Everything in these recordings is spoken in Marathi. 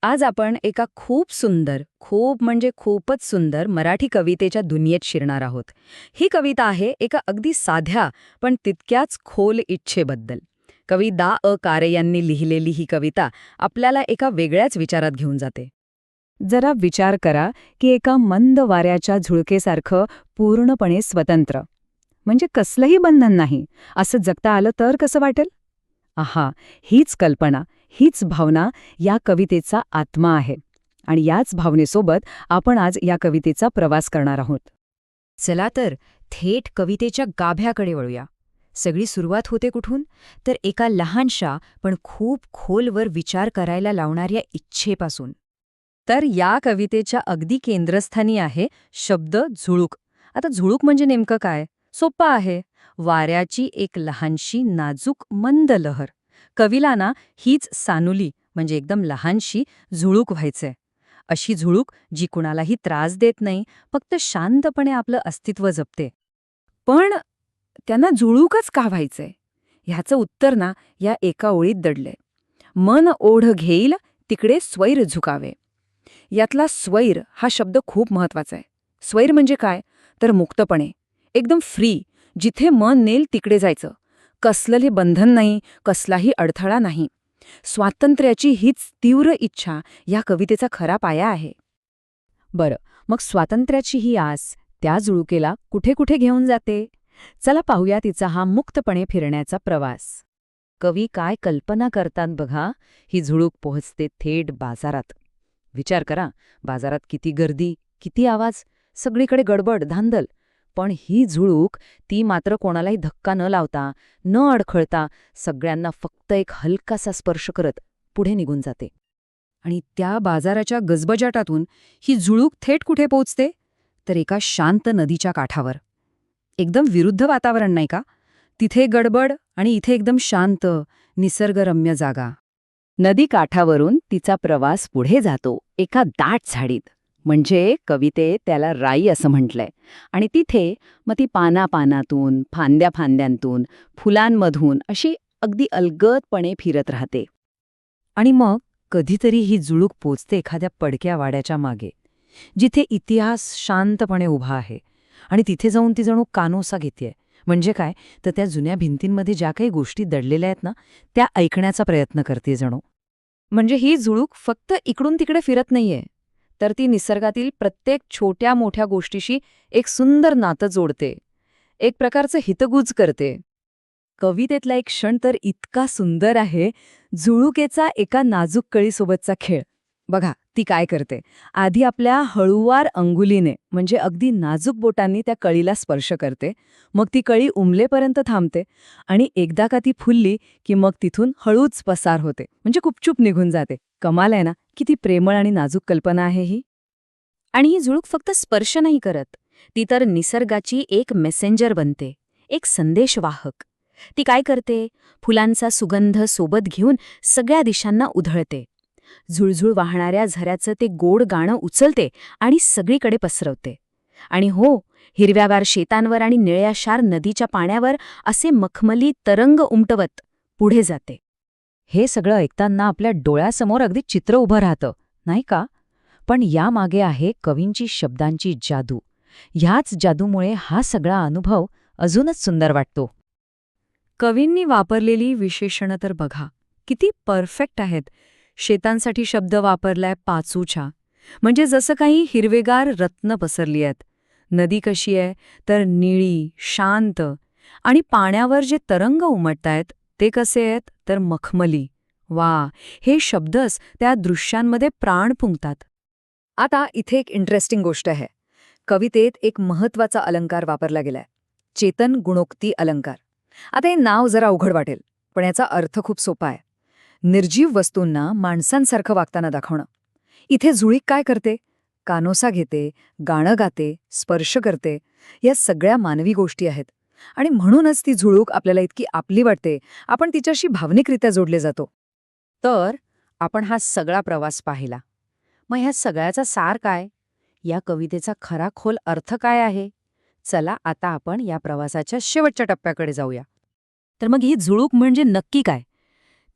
आज आपण एका खूप म्हणजे खूपच सुंदर मराठी कवितेच्या दुनियेत शिरणार आहोत. ही कविता आहे एका अगदी साध्या पण तितक्याच खोल इच्छेबद्दल. कवी दा. कारे यांनी लिहिलेली ही कविता आपल्याला एका वेगळ्याच विचारात घेऊन जाते. जरा विचार करा की एका मंद वाऱ्याच्या झुळकेसारखं पूर्णपणे स्वतंत्र, म्हणजे कसलंही बंधन नाही, असं जगता आलं तर कसं वाटेल? आहा, हीच कल्पना, हीच भावना या कवितेचा आत्मा आहे. आणि याच भावनेसोबत आपण आज या कवितेचा प्रवास करणार आहोत. चला तर थेट कवितेच्या गाभ्याकडे वळूया. सगळी सुरुवात होते कुठून? तर एका लहानशा पण खूप खोलवर विचार करायला लावणाऱ्या इच्छेपासून. तर या कवितेच्या अगदी केंद्रस्थानी आहे शब्द झुळूक. आता झुळूक म्हणजे नेमकं काय? सोप्पं आहे. वाऱ्याची एक लहानशी नाजूक मंद लहर. कवीला ना हीच सानुली म्हणजे एकदम लहानशी झुळूक व्हायचंय. अशी झुळूक जी कुणालाही त्रास देत नाही, फक्त शांतपणे आपलं अस्तित्व जपते. पण त्यांना झुळूकच का व्हायचंय? ह्याचं उत्तर ना या एका ओळीत दडलंय. मन ओढ घेईल तिकडे स्वैर झुकावे. यातला स्वैर हा शब्द खूप महत्वाचा आहे. स्वैर म्हणजे काय? तर मुक्तपणे, एकदम फ्री, जिथे मन नेल तिकडे जायचं. कसलंही बंधन नाही, कसलाही अडथळा नाही. स्वातंत्र्याची हीच तीव्र इच्छा या कवितेचा खरा पाया आहे. बरं, मग स्वातंत्र्याची ही आस त्या झुळुकेला कुठे कुठे घेऊन जाते? चला पाहूया तिचा हा मुक्तपणे फिरण्याचा प्रवास. कवी काय कल्पना करतात बघा. ही झुळूक पोहोचते थेट बाजारात. विचार करा, बाजारात किती गर्दी, किती आवाज, सगळीकडे गडबड धांदल. पण ही झुळूक ती मात्र कोणालाही धक्का न लावता, न अडखळता, सगळ्यांना फक्त एक हलकासा स्पर्श करत पुढे निघून जाते. आणि त्या बाजाराच्या गजबजाटातून ही झुळूक थेट कुठे पोचते? तर एका शांत नदीच्या काठावर. एकदम विरुद्ध वातावरण नाही का? तिथे गडबड आणि इथे एकदम शांत, निसर्गरम्य जागा. नदी काठावरून तिचा प्रवास पुढे जातो एका दाट झाडीत, म्हणजे कविते त्याला राई असं म्हटलंय. आणि तिथे मग ती पानापानातून, फांद्याफांद्यांतून, फुलांमधून अशी अगदी अलगदपणे फिरत राहते. आणि मग कधीतरी ही झुळूक पोचते एखाद्या पडक्या वाड्याच्या मागे, जिथे इतिहास शांतपणे उभा आहे. आणि तिथे जाऊन ती जणू कानोसा घेतेय. म्हणजे काय? तर त्या जुन्या भिंतींमध्ये ज्या काही गोष्टी दडलेल्या आहेत ना, त्या ऐकण्याचा प्रयत्न करते जणू. म्हणजे ही झुळूक फक्त इकडून तिकडे फिरत नाहीये, तर ती निसर्गातील प्रत्येक छोट्या मोठ्या गोष्टीशी एक सुंदर नातं जोडते, एक प्रकारचं हितगुज करते. कवितेतला एक क्षण तर इतका सुंदर आहे, झुळुकेचा एका नाजूक कळीसोबतचा खेळ. बघा ती काय करते. आधी आपल्या हळूवार अंगुलीने म्हणजे अगदी नाजूक बोटांनी त्या कळीला स्पर्श करते. मग ती कळी उमलेपर्यंत थांबते आणि एकदा का ती फुलली की मग तिथून हळूच पसार होते, म्हणजे गुपचूप निघून जाते. कमाल आहे ना? किती प्रेमळ आणि नाजूक कल्पना आहे ही. आणि ही झुळूक फक्त स्पर्श नाही करत, ती तर निसर्गाची एक मेसेंजर बनते, एक संदेशवाहक. ती काय करते? फुलांचा सुगंध सोबत घेऊन सगळ्या दिशांना उधळते. झुळझुळ वाहणाऱ्या झऱ्याचं ते गोड गाणं उचलते आणि सगळीकडे पसरवते. आणि हो, हिरव्यागार शेतांवर आणि निळ्याशार नदीच्या पाण्यावर असे मखमली तरंग उमटवत पुढे जाते. हे सगळं ऐकताना आपल्या डोळ्यासमोर अगदी चित्र उभं राहतं, नाही का? पण यामागे आहे कवींची शब्दांची जादू. ह्याच जादूमुळे हा सगळा अनुभव अजूनच सुंदर वाटतो. कवींनी वापरलेली विशेषणं तर बघा, किती परफेक्ट आहेत. शेतांसाठी शब्द वापरलाय पाचूच्या, म्हणजे जसं काही हिरवेगार रत्न पसरली आहेत. नदी कशी आहे? तर निळी, शांत. आणि पाण्यावर जे तरंग उमटतायत ते कसे आहेत? तर मखमली. वा, हे शब्दच त्या दृश्यांमध्ये प्राण फुंकतात. आता इथे एक इंटरेस्टिंग गोष्ट आहे. कवितेत एक महत्वाचा अलंकार वापरला गेलाय, चेतन गुणोक्ती अलंकार. आता हे नाव जरा अवघड वाटेल, पण याचा अर्थ खूप सोपा आहे. निर्जीव वस्तूंना माणसांसारखं वागताना दाखवणं. इथे झुळीक काय करते? कानोसा घेते, गाणं गाते, स्पर्श करते. या सगळ्या मानवी गोष्टी आहेत. आणि म्हणूनच ती झुळूक आपल्याला इतकी आपली वाटते, आपण तिच्याशी भावनिकरित्या जोडले जातो. तर आपण हा सगळा प्रवास पाहिला. मग ह्या सगळ्याचा सार काय? या कवितेचा खरा खोल अर्थ काय आहे? चला आता आपण या प्रवासाच्या शेवटच्या टप्प्याकडे जाऊया. तर मग ही झुळूक म्हणजे नक्की काय?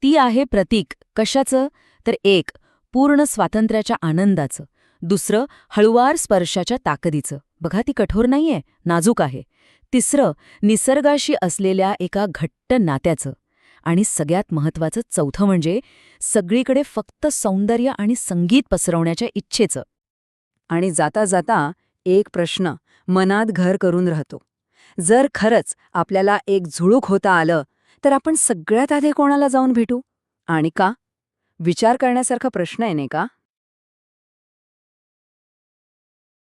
ती आहे प्रतीक. कशाचं? तर एक, पूर्ण स्वातंत्र्याच्या आनंदाचं. दुसरं हळुवार स्पर्शाच्या ताकदीचं. बघा, ती कठोर नाहीये, नाजूक आहे. तिसरं निसर्गाशी असलेल्या एका घट्ट नात्याचं. आणि सगळ्यात महत्त्वाचं चौथं म्हणजे सगळीकडे फक्त सौंदर्य आणि संगीत पसरवण्याच्या इच्छेचं. आणि जाता जाता एक प्रश्न मनात घर करून राहतो. जर खरंच आपल्याला एक झुळूक होता आलं तर आपण सगळ्यात आधी कोणाला जाऊन भेटू आणि का? विचार करण्यासारखा प्रश्न आहे नाही का?